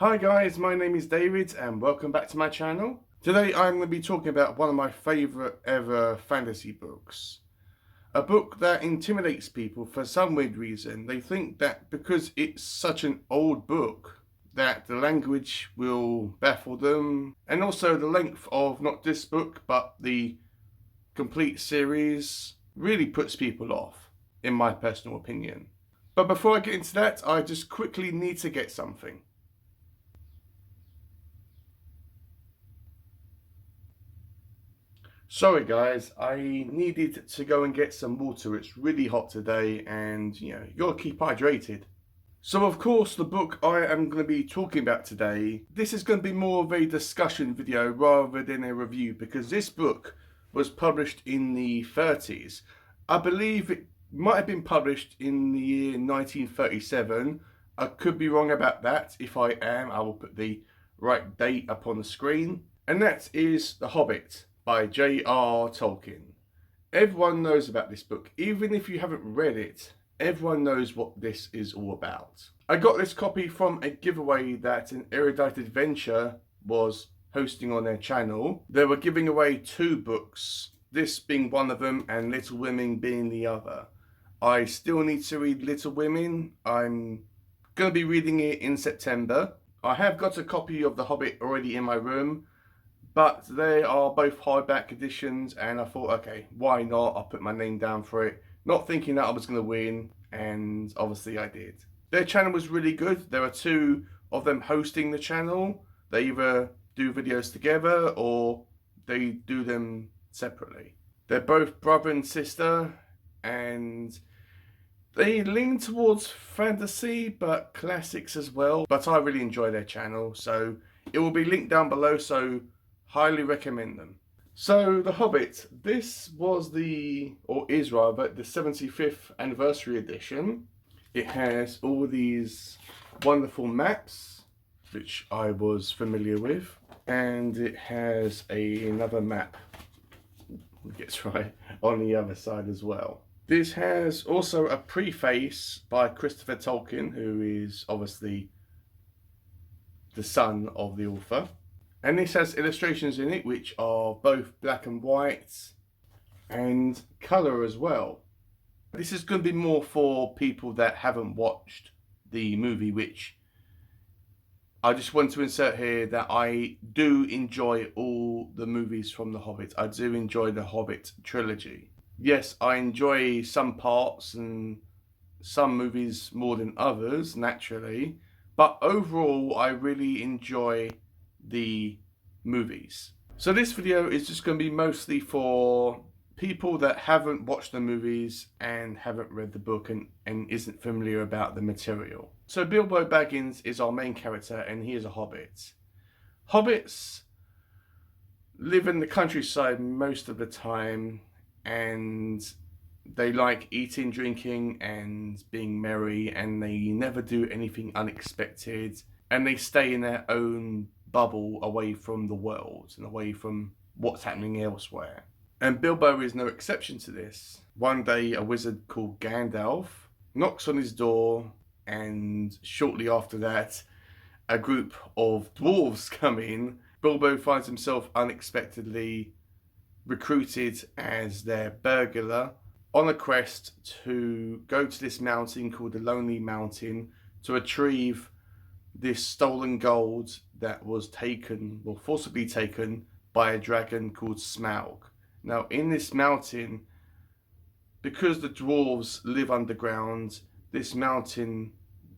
Hi guys, my name is David and welcome back to my channel. Today I'm going to be talking about one of my favourite ever fantasy books. A book that intimidates people for some weird reason. They think that because it's such an old book that the language will baffle them, and also the length of not this book but the complete series really puts people off, in my personal opinion. But before I get into that, I just quickly need to get something. Sorry guys, I needed to go and get some water. It's really hot today and you gotta keep hydrated. So of course the book I am going to be talking about today, this is going to be more of a discussion video rather than a review, because this book was published in the 30s. I believe it might have been published in the year 1937. I could be wrong about that. If I am, I will put the right date up on the screen. And that is The Hobbit by JRR Tolkien. Everyone knows about this book. Even if you haven't read it, everyone knows what this is all about. I got this copy from a giveaway that An Erudite Adventure was hosting on their channel. They were giving away 2 books, this being one of them and Little Women being the other. I still need to read Little Women. I'm going to be reading it in September. I have got a copy of The Hobbit already in my room, but they are both hardback editions, and I thought, okay, why not? I'll put my name down for it. Not thinking that I was going to win, and obviously I did. Their channel was really good. There are 2 of them hosting the channel. They either do videos together or they do them separately. They're both brother and sister, and they lean towards fantasy, but classics as well. But I really enjoy their channel, so it will be linked down below, so highly recommend them. So The Hobbit, this was is rather the 75th anniversary edition. It has all these wonderful maps, which I was familiar with, and it has another map, gets right, on the other side as well. This has also a preface by Christopher Tolkien, who is obviously the son of the author. And this has illustrations in it which are both black and white and colour as well. This is going to be more for people that haven't watched the movie, which I just want to insert here that I do enjoy all the movies from The Hobbit. I do enjoy the Hobbit trilogy. Yes, I enjoy some parts and some movies more than others, naturally. But overall, I really enjoy the movies. So this video is just going to be mostly for people that haven't watched the movies and haven't read the book and isn't familiar about the material. So Bilbo Baggins is our main character, and he is a hobbit. Hobbits live in the countryside most of the time, and they like eating, drinking and being merry, and they never do anything unexpected, and they stay in their own bubble away from the world and away from what's happening elsewhere. And Bilbo is no exception to this. One day a wizard called Gandalf knocks on his door, and shortly after that a group of dwarves come in. Bilbo finds himself unexpectedly recruited as their burglar on a quest to go to this mountain called the Lonely Mountain to retrieve this stolen gold that was taken, or forcibly taken, by a dragon called Smaug. Now in this mountain, because the dwarves live underground, this mountain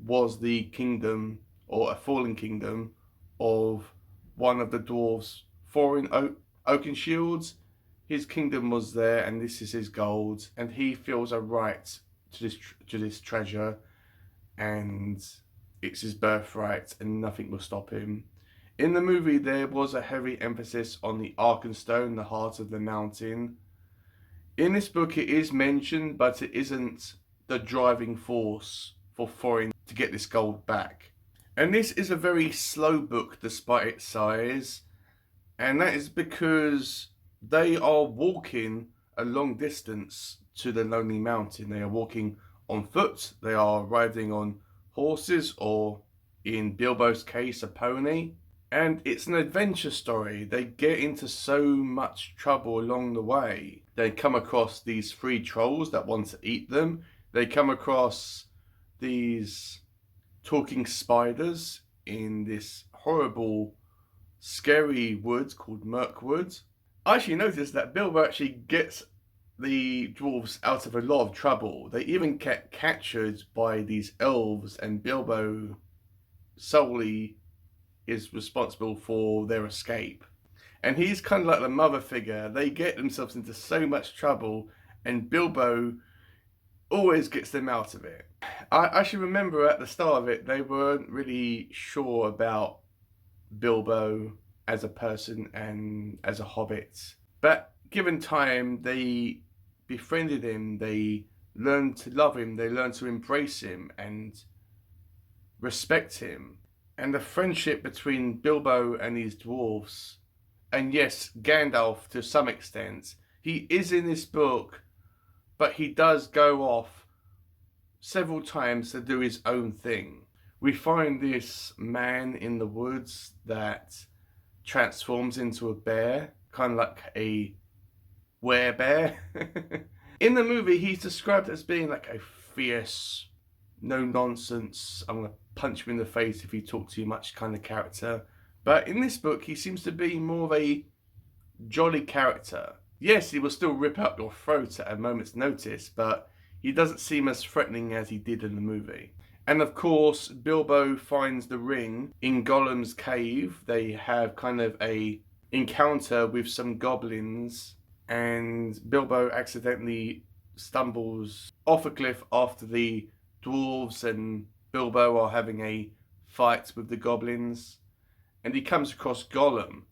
was the kingdom, or a fallen kingdom, of one of the dwarves' foreign Oakenshields. His kingdom was there, and this is his gold, and he feels a right to this treasure, and it's his birthright, and nothing will stop him. In the movie, there was a heavy emphasis on the Arkenstone, the heart of the mountain. In this book, it is mentioned, but it isn't the driving force for Thorin to get this gold back. And this is a very slow book despite its size, and that is because they are walking a long distance to the Lonely Mountain. They are walking on foot, they are riding on horses or in Bilbo's case, a pony. And it's an adventure story. They get into so much trouble along the way. They come across these 3 trolls that want to eat them. They come across these talking spiders in this horrible, scary woods called Mirkwood. I actually noticed that Bilbo actually gets the dwarves out of a lot of trouble. They even get captured by these elves, and Bilbo solely is responsible for their escape. And he's kind of like the mother figure. They get themselves into so much trouble, and Bilbo always gets them out of it. I actually remember at the start of it, they weren't really sure about Bilbo as a person and as a hobbit. But given time, they befriended him, they learned to love him, they learned to embrace him and respect him. And the friendship between Bilbo and these dwarves, and yes, Gandalf to some extent, he is in this book, but he does go off several times to do his own thing. We find this man in the woods that transforms into a bear, kind of like a werebear. In the movie, he's described as being like a fierce, no nonsense, I'm going to punch him in the face if you talk too much kind of character. But in this book, he seems to be more of a jolly character. Yes, he will still rip out your throat at a moment's notice, but he doesn't seem as threatening as he did in the movie. And of course, Bilbo finds the ring in Gollum's cave. They have kind of a encounter with some goblins, and Bilbo accidentally stumbles off a cliff after the dwarves and Bilbo are having a fight with the goblins. And he comes across Gollum,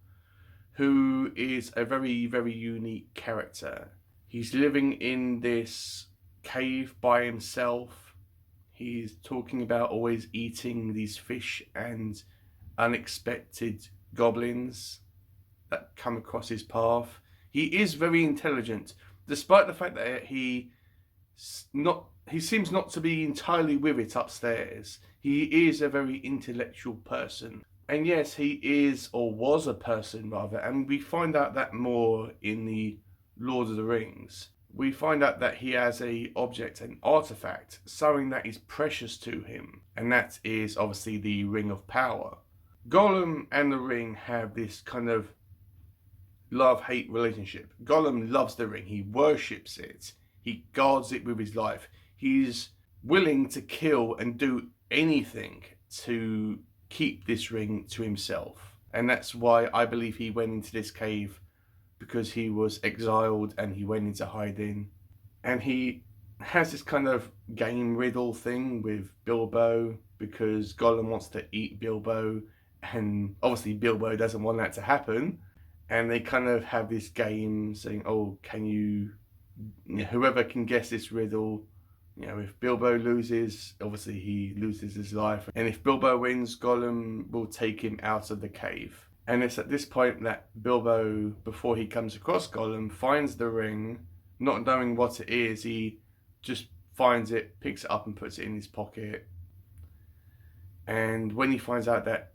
who is a very, very unique character. He's living in this cave by himself. He's talking about always eating these fish and unexpected goblins that come across his path. He is very intelligent, despite the fact that he seems not to be entirely with it upstairs. He is a very intellectual person. And yes, he is, or was a person rather, and we find out that more in the Lord of the Rings. We find out that he has a object, an artifact, something that is precious to him, and that is obviously the Ring of Power. Gollum and the ring have this kind of love-hate relationship. Gollum loves the ring, he worships it, he guards it with his life. He's willing to kill and do anything to keep this ring to himself. And that's why I believe he went into this cave, because he was exiled and he went into hiding. And he has this kind of game riddle thing with Bilbo, because Gollum wants to eat Bilbo, and obviously Bilbo doesn't want that to happen. And they kind of have this game saying, oh, can you know, whoever can guess this riddle, you know, if Bilbo loses, obviously he loses his life. And if Bilbo wins, Gollum will take him out of the cave. And it's at this point that Bilbo, before he comes across Gollum, finds the ring, not knowing what it is. He just finds it, picks it up and puts it in his pocket. And when he finds out that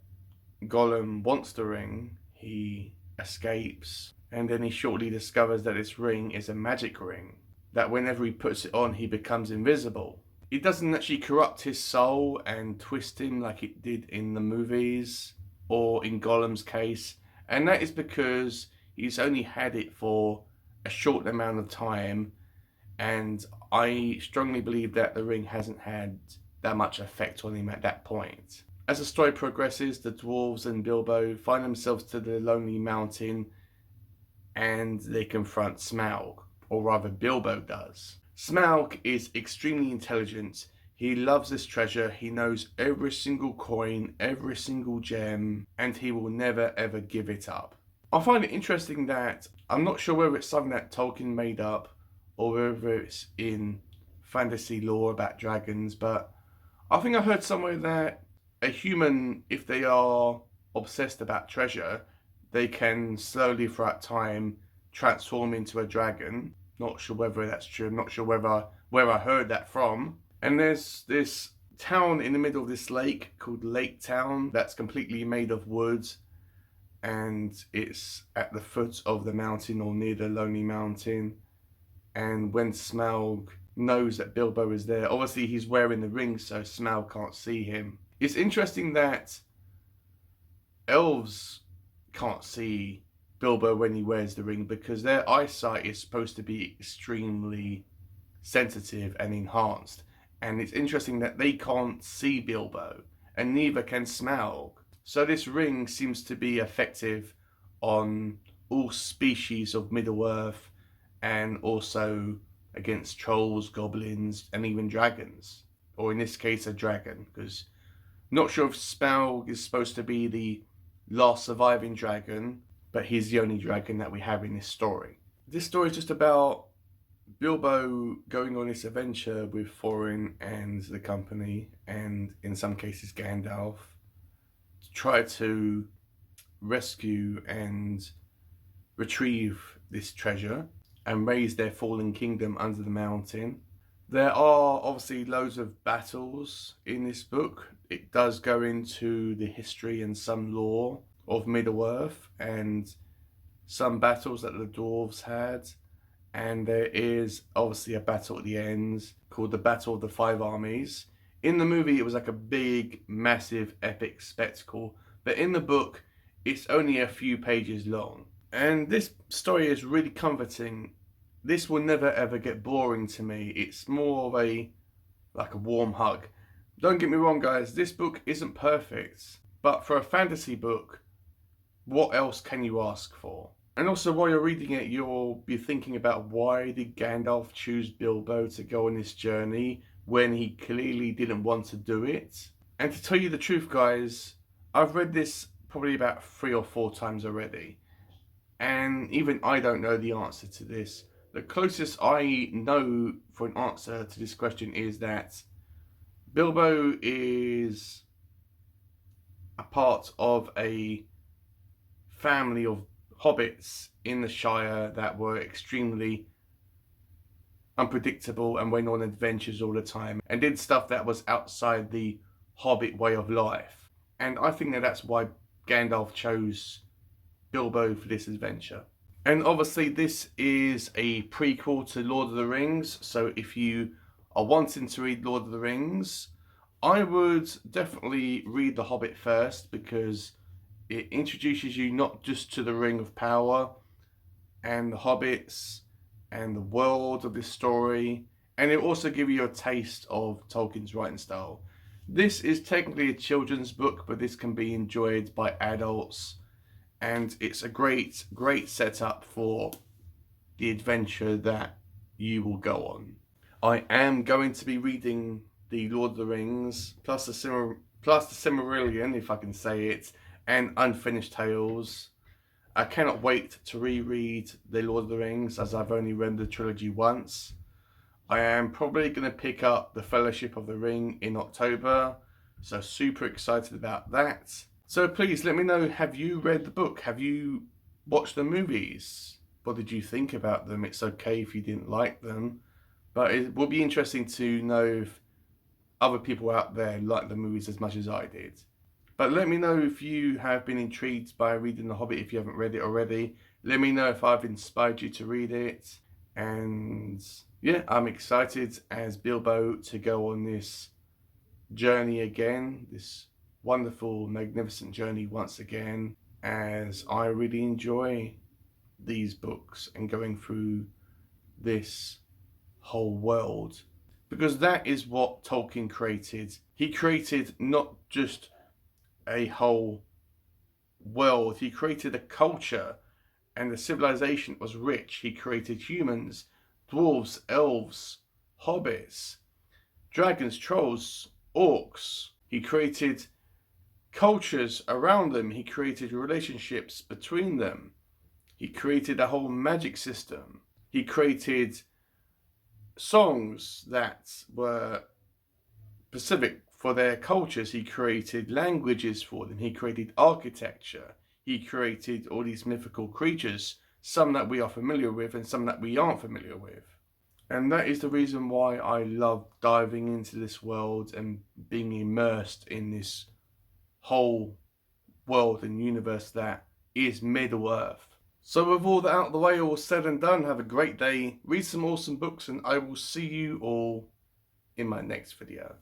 Gollum wants the ring, he escapes. And then he shortly discovers that this ring is a magic ring, that whenever he puts it on, he becomes invisible. It doesn't actually corrupt his soul and twist him like it did in the movies or in Gollum's case. And that is because he's only had it for a short amount of time. And I strongly believe that the ring hasn't had that much effect on him at that point. As the story progresses, the dwarves and Bilbo find themselves to the Lonely Mountain, and they confront Smaug. Or rather, Bilbo does. Smaug is extremely intelligent. He loves this treasure. He knows every single coin, every single gem, and he will never ever give it up. I find it interesting that I'm not sure whether it's something that Tolkien made up or whether it's in fantasy lore about dragons, but I think I heard somewhere that a human, if they are obsessed about treasure, they can slowly throughout time transform into a dragon. Not sure whether that's true. I'm not sure where I heard that from. And there's this town in the middle of this lake called Lake Town that's completely made of wood, and it's at the foot of the mountain or near the Lonely Mountain. And when Smaug knows that Bilbo is there, obviously he's wearing the ring so Smaug can't see him. It's interesting that elves can't see Bilbo when he wears the ring because their eyesight is supposed to be extremely sensitive and enhanced. And it's interesting that they can't see Bilbo, and neither can Smaug. So this ring seems to be effective on all species of Middle-earth, and also against trolls, goblins, and even dragons. Or in this case, a dragon, because not sure if Smaug is supposed to be the last surviving dragon, but he's the only dragon that we have in this story. This story is just about Bilbo going on this adventure with Thorin and the company, and in some cases Gandalf, to try to rescue and retrieve this treasure and raise their fallen kingdom under the mountain. There are obviously loads of battles in this book. It does go into the history and some lore of Middle-earth and some battles that the dwarves had. And there is obviously a battle at the end called the Battle of the Five Armies. In the movie, it was like a big, massive, epic spectacle. But in the book, it's only a few pages long. And this story is really comforting. This will never ever get boring to me. It's more of like a warm hug. Don't get me wrong, guys, this book isn't perfect. But for a fantasy book, what else can you ask for? And also, while you're reading it, you'll be thinking about why did Gandalf choose Bilbo to go on this journey when he clearly didn't want to do it? And to tell you the truth, guys, I've read this probably about 3 or 4 times already. And even I don't know the answer to this. The closest I know for an answer to this question is that Bilbo is a part of a family of hobbits in the Shire that were extremely unpredictable and went on adventures all the time and did stuff that was outside the Hobbit way of life. And I think that that's why Gandalf chose Bilbo for this adventure. And obviously this is a prequel to Lord of the Rings, so if you are wanting to read Lord of the Rings, I would definitely read The Hobbit first, because it introduces you not just to the Ring of Power and the hobbits and the world of this story, and it will also give you a taste of Tolkien's writing style. This is technically a children's book, but this can be enjoyed by adults, and it's a great setup for the adventure that you will go on. I am going to be reading the Lord of the Rings, plus the Silmarillion, if I can say it, and Unfinished Tales. I cannot wait to reread the Lord of the Rings, as I've only read the trilogy once. I am probably going to pick up the Fellowship of the Ring in October, so super excited about that. So please let me know, have you read the book? Have you watched the movies? What did you think about them? It's okay if you didn't like them, but it will be interesting to know if other people out there like the movies as much as I did. But let me know if you have been intrigued by reading The Hobbit if you haven't read it already. Let me know if I've inspired you to read it. And yeah, I'm excited as Bilbo to go on this journey again, this wonderful, magnificent journey once again, as I really enjoy these books and going through this whole world. Because that is what Tolkien created. He created not just a whole world, he created a culture and a civilization that was rich. He created humans, dwarves, elves, hobbits, dragons, trolls, orcs. He created cultures around them. He created relationships between them. He created a whole magic system. He created songs that were specific for their cultures. He created languages for them. He created architecture. He created all these mythical creatures, some that we are familiar with and some that we aren't familiar with. And that is the reason why I love diving into this world and being immersed in this whole world and universe that is Middle Earth. So with all that out of the way, all said and done, have a great day, read some awesome books, and I will see you all in my next video.